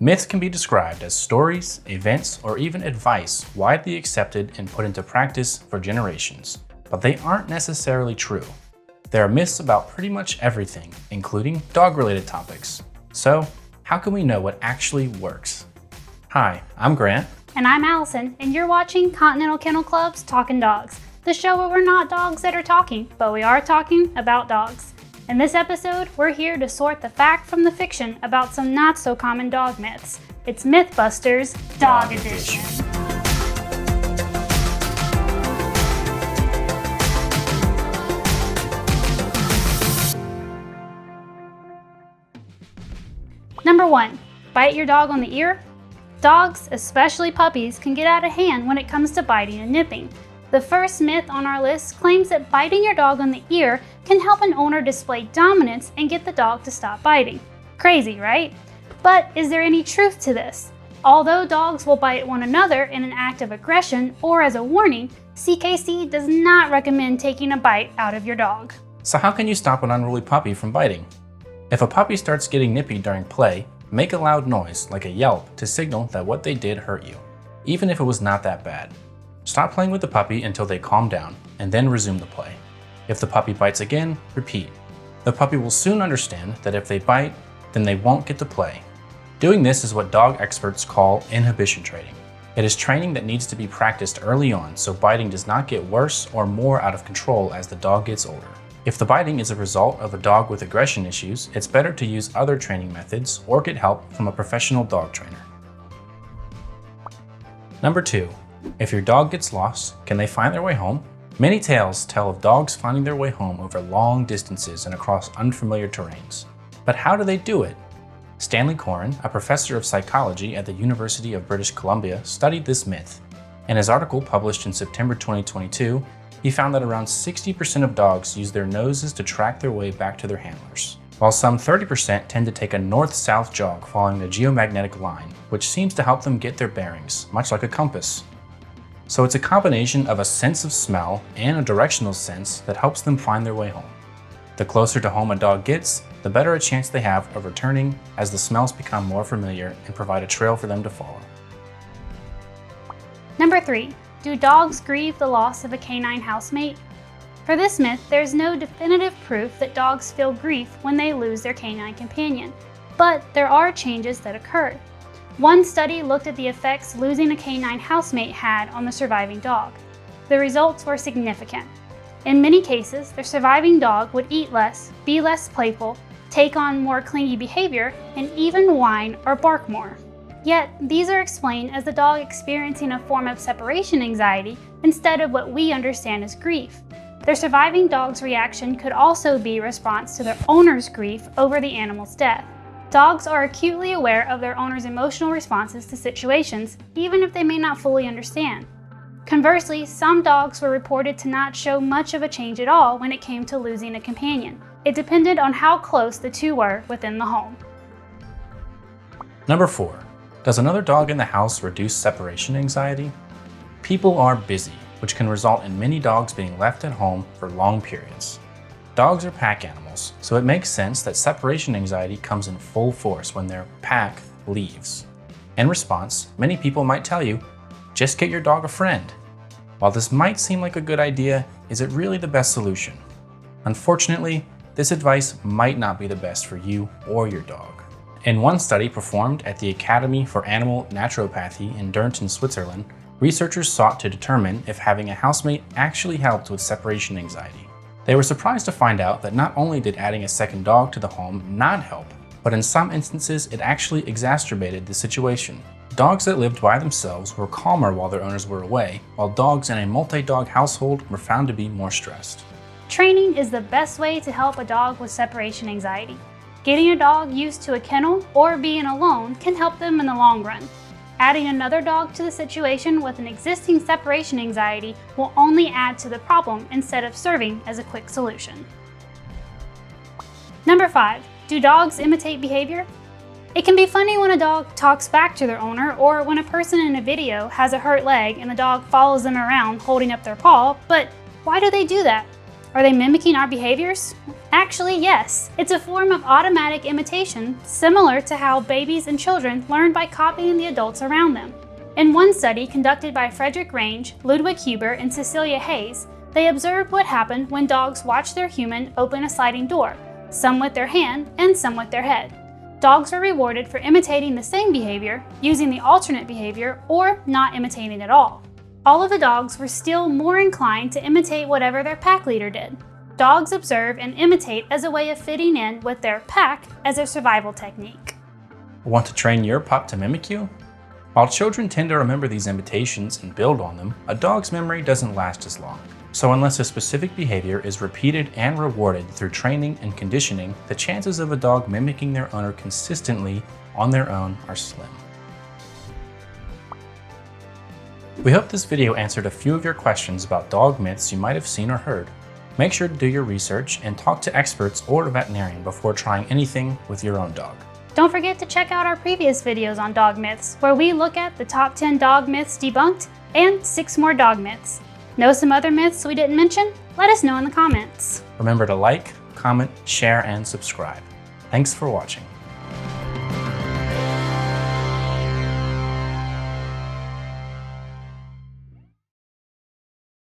Myths can be described as stories, events, or even advice widely accepted and put into practice for generations, but they aren't necessarily true. There are myths about pretty much everything, including dog-related topics. So, how can we know what actually works? Hi, I'm Grant. And I'm Allison, and you're watching Continental Kennel Club's Talkin' Dogs, the show where we're not dogs that are talking, but we are talking about dogs. In this episode, we're here to sort the fact from the fiction about some not-so-common dog myths. It's Mythbusters Dog Edition. Number 1. Bite your dog on the ear? Dogs, especially puppies, can get out of hand when it comes to biting and nipping. The first myth on our list claims that biting your dog on the ear can help an owner display dominance and get the dog to stop biting. Crazy, right? But is there any truth to this? Although dogs will bite one another in an act of aggression or as a warning, CKC does not recommend taking a bite out of your dog. So how can you stop an unruly puppy from biting? If a puppy starts getting nippy during play, make a loud noise like a yelp to signal that what they did hurt you, even if it was not that bad. Stop playing with the puppy until they calm down, and then resume the play. If the puppy bites again, repeat. The puppy will soon understand that if they bite, then they won't get to play. Doing this is what dog experts call inhibition training. It is training that needs to be practiced early on so biting does not get worse or more out of control as the dog gets older. If the biting is a result of a dog with aggression issues, it's better to use other training methods or get help from a professional dog trainer. Number 2. If your dog gets lost, can they find their way home? Many tales tell of dogs finding their way home over long distances and across unfamiliar terrains. But how do they do it? Stanley Coren, a professor of psychology at the University of British Columbia, studied this myth. In his article published in September 2022, he found that around 60% of dogs use their noses to track their way back to their handlers, while some 30% tend to take a north-south jog following a geomagnetic line, which seems to help them get their bearings, much like a compass. So it's a combination of a sense of smell and a directional sense that helps them find their way home. The closer to home a dog gets, the better a chance they have of returning as the smells become more familiar and provide a trail for them to follow. Number 3. Do dogs grieve the loss of a canine housemate? For this myth, there's no definitive proof that dogs feel grief when they lose their canine companion, but there are changes that occur. One study looked at the effects losing a canine housemate had on the surviving dog. The results were significant. In many cases, the surviving dog would eat less, be less playful, take on more clingy behavior, and even whine or bark more. Yet, these are explained as the dog experiencing a form of separation anxiety instead of what we understand as grief. Their surviving dog's reaction could also be a response to their owner's grief over the animal's death. Dogs are acutely aware of their owner's emotional responses to situations, even if they may not fully understand. Conversely, some dogs were reported to not show much of a change at all when it came to losing a companion. It depended on how close the two were within the home. Number 4. Does another dog in the house reduce separation anxiety? People are busy, which can result in many dogs being left at home for long periods. Dogs are pack animals, so it makes sense that separation anxiety comes in full force when their pack leaves. In response, many people might tell you, just get your dog a friend. While this might seem like a good idea, is it really the best solution? Unfortunately, this advice might not be the best for you or your dog. In one study performed at the Academy for Animal Naturopathy in Durnton, Switzerland, researchers sought to determine if having a housemate actually helped with separation anxiety. They were surprised to find out that not only did adding a second dog to the home not help, but in some instances it actually exacerbated the situation. Dogs that lived by themselves were calmer while their owners were away, while dogs in a multi-dog household were found to be more stressed. Training is the best way to help a dog with separation anxiety. Getting a dog used to a kennel or being alone can help them in the long run. Adding another dog to the situation with an existing separation anxiety will only add to the problem instead of serving as a quick solution. Number 5. Do dogs imitate behavior? It can be funny when a dog talks back to their owner or when a person in a video has a hurt leg and the dog follows them around holding up their paw, but why do they do that? Are they mimicking our behaviors? Actually, yes. It's a form of automatic imitation, similar to how babies and children learn by copying the adults around them. In one study conducted by Frederick Range, Ludwig Huber, and Cecilia Hayes, they observed what happened when dogs watched their human open a sliding door, some with their hand and some with their head. Dogs were rewarded for imitating the same behavior, using the alternate behavior, or not imitating at all. All of the dogs were still more inclined to imitate whatever their pack leader did. Dogs observe and imitate as a way of fitting in with their pack as a survival technique. Want to train your pup to mimic you? While children tend to remember these imitations and build on them, a dog's memory doesn't last as long. So unless a specific behavior is repeated and rewarded through training and conditioning, the chances of a dog mimicking their owner consistently on their own are slim. We hope this video answered a few of your questions about dog myths you might have seen or heard. Make sure to do your research and talk to experts or a veterinarian before trying anything with your own dog. Don't forget to check out our previous videos on dog myths, where we look at the top 10 dog myths debunked and 6 more dog myths. Know some other myths we didn't mention? Let us know in the comments. Remember to like, comment, share, and subscribe. Thanks for watching.